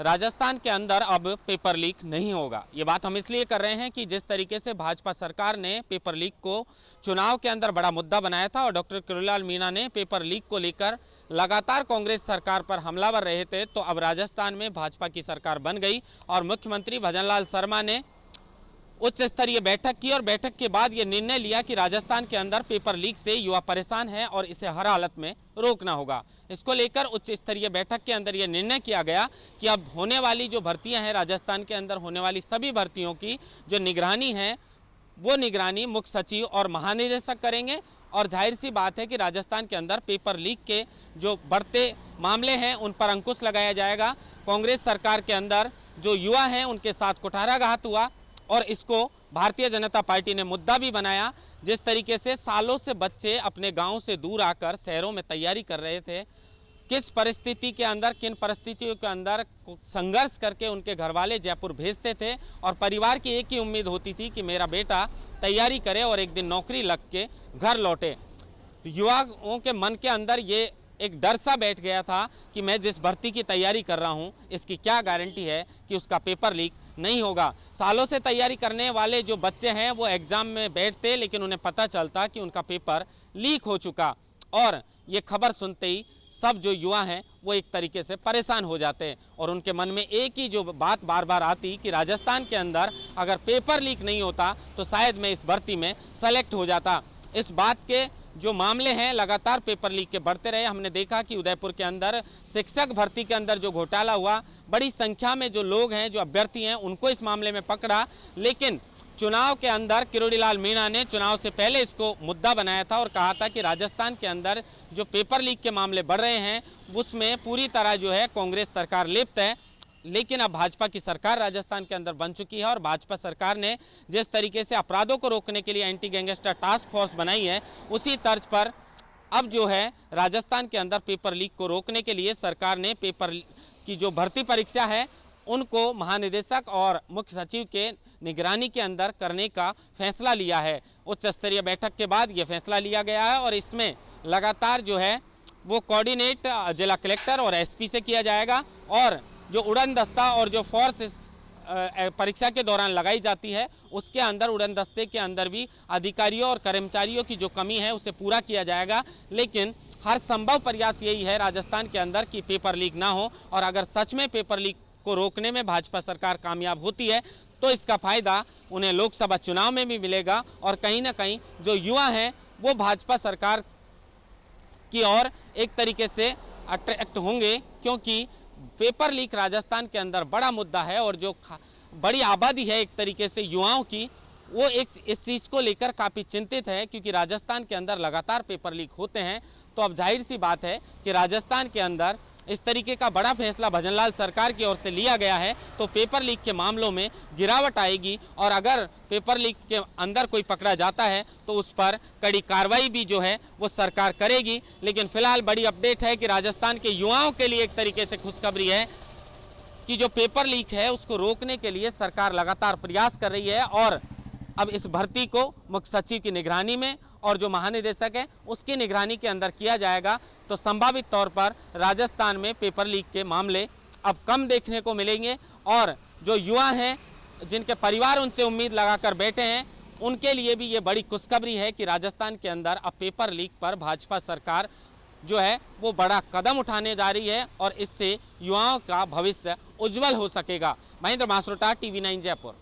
राजस्थान के अंदर अब पेपर लीक नहीं होगा। ये बात हम इसलिए कर रहे हैं कि जिस तरीके से भाजपा सरकार ने पेपर लीक को चुनाव के अंदर बड़ा मुद्दा बनाया था और डॉक्टर किरोड़ीलाल मीणा ने पेपर लीक को लेकर लगातार कांग्रेस सरकार पर हमलावर रहे थे, तो अब राजस्थान में भाजपा की सरकार बन गई और मुख्यमंत्री भजनलाल शर्मा ने उच्च स्तरीय बैठक की और बैठक के बाद ये निर्णय लिया कि राजस्थान के अंदर पेपर लीक से युवा परेशान है और इसे हर हालत में रोकना होगा। इसको लेकर उच्च स्तरीय बैठक के अंदर ये निर्णय किया गया कि अब होने वाली जो भर्तियां हैं, राजस्थान के अंदर होने वाली सभी भर्तियों की जो निगरानी है वो निगरानी मुख्य सचिव और महानिदेशक करेंगे। और जाहिर सी बात है कि राजस्थान के अंदर पेपर लीक के जो बढ़ते मामले हैं उन पर अंकुश लगाया जाएगा। कांग्रेस सरकार के अंदर जो युवा हैं उनके साथ कुठाराघात हुआ और इसको भारतीय जनता पार्टी ने मुद्दा भी बनाया। जिस तरीके से सालों से बच्चे अपने गांव से दूर आकर शहरों में तैयारी कर रहे थे, किस परिस्थिति के अंदर, किन परिस्थितियों के अंदर संघर्ष करके उनके घरवाले जयपुर भेजते थे और परिवार की एक ही उम्मीद होती थी कि मेरा बेटा तैयारी करे और एक दिन नौकरी लग के घर लौटे। युवाओं के मन के अंदर ये एक डर सा बैठ गया था कि मैं जिस भर्ती की तैयारी कर रहा हूँ इसकी क्या गारंटी है कि उसका पेपर लीक नहीं होगा। सालों से तैयारी करने वाले जो बच्चे हैं वो एग्ज़ाम में बैठते लेकिन उन्हें पता चलता कि उनका पेपर लीक हो चुका और ये खबर सुनते ही सब जो युवा हैं वो एक तरीके से परेशान हो जाते हैं और उनके मन में एक ही जो बात बार बार आती कि राजस्थान के अंदर अगर पेपर लीक नहीं होता तो शायद मैं इस भर्ती में सेलेक्ट हो जाता। इस बात के जो मामले हैं लगातार पेपर लीक के बढ़ते रहे। हमने देखा कि उदयपुर के अंदर शिक्षक भर्ती के अंदर जो घोटाला हुआ, बड़ी संख्या में जो लोग हैं, जो अभ्यर्थी हैं, उनको इस मामले में पकड़ा, लेकिन चुनाव के अंदर किरोड़ीलाल मीणा ने चुनाव से पहले इसको मुद्दा बनाया था और कहा था कि राजस्थान के अंदर जो पेपर लीक के मामले बढ़ रहे हैं उसमें पूरी तरह जो है कांग्रेस सरकार लिप्त है। लेकिन अब भाजपा की सरकार राजस्थान के अंदर बन चुकी है और भाजपा सरकार ने जिस तरीके से अपराधों को रोकने के लिए एंटी गैंगस्टर टास्क फोर्स बनाई है, उसी तर्ज पर अब जो है राजस्थान के अंदर पेपर लीक को रोकने के लिए सरकार ने पेपर की जो भर्ती परीक्षा है उनको महानिदेशक और मुख्य सचिव के निगरानी के अंदर करने का फैसला लिया है। उच्च स्तरीय बैठक के बाद ये फैसला लिया गया है और इसमें लगातार जो है वो कोऑर्डिनेट जिला कलेक्टर और एसपी से किया जाएगा और जो उड़न दस्ता और जो फोर्स परीक्षा के दौरान लगाई जाती है उसके अंदर उड़न दस्ते के अंदर भी अधिकारियों और कर्मचारियों की जो कमी है उसे पूरा किया जाएगा। लेकिन हर संभव प्रयास यही है राजस्थान के अंदर कि पेपर लीक ना हो और अगर सच में पेपर लीक को रोकने में भाजपा सरकार कामयाब होती है तो इसका फ़ायदा उन्हें लोकसभा चुनाव में भी मिलेगा और कहीं ना कहीं जो युवा हैं वो भाजपा सरकार की ओर एक तरीके से अट्रैक्ट होंगे, क्योंकि पेपर लीक राजस्थान के अंदर बड़ा मुद्दा है और जो बड़ी आबादी है एक तरीके से युवाओं की, वो एक इस चीज़ को लेकर काफ़ी चिंतित है क्योंकि राजस्थान के अंदर लगातार पेपर लीक होते हैं। तो अब जाहिर सी बात है कि राजस्थान के अंदर इस तरीके का बड़ा फैसला भजनलाल सरकार की ओर से लिया गया है तो पेपर लीक के मामलों में गिरावट आएगी और अगर पेपर लीक के अंदर कोई पकड़ा जाता है तो उस पर कड़ी कार्रवाई भी जो है वो सरकार करेगी। लेकिन फिलहाल बड़ी अपडेट है कि राजस्थान के युवाओं के लिए एक तरीके से खुशखबरी है कि जो पेपर लीक है उसको रोकने के लिए सरकार लगातार प्रयास कर रही है और अब इस भर्ती को मुख्य सचिव की निगरानी में और जो महानिदेशक है उसकी निगरानी के अंदर किया जाएगा। तो संभावित तौर पर राजस्थान में पेपर लीक के मामले अब कम देखने को मिलेंगे और जो युवा हैं जिनके परिवार उनसे उम्मीद लगाकर बैठे हैं उनके लिए भी ये बड़ी खुशखबरी है कि राजस्थान के अंदर अब पेपर लीक पर भाजपा सरकार जो है वो बड़ा कदम उठाने जा रही है और इससे युवाओं का भविष्य उज्जवल हो सकेगा। महेंद्र मासरोटा, TV9 जयपुर।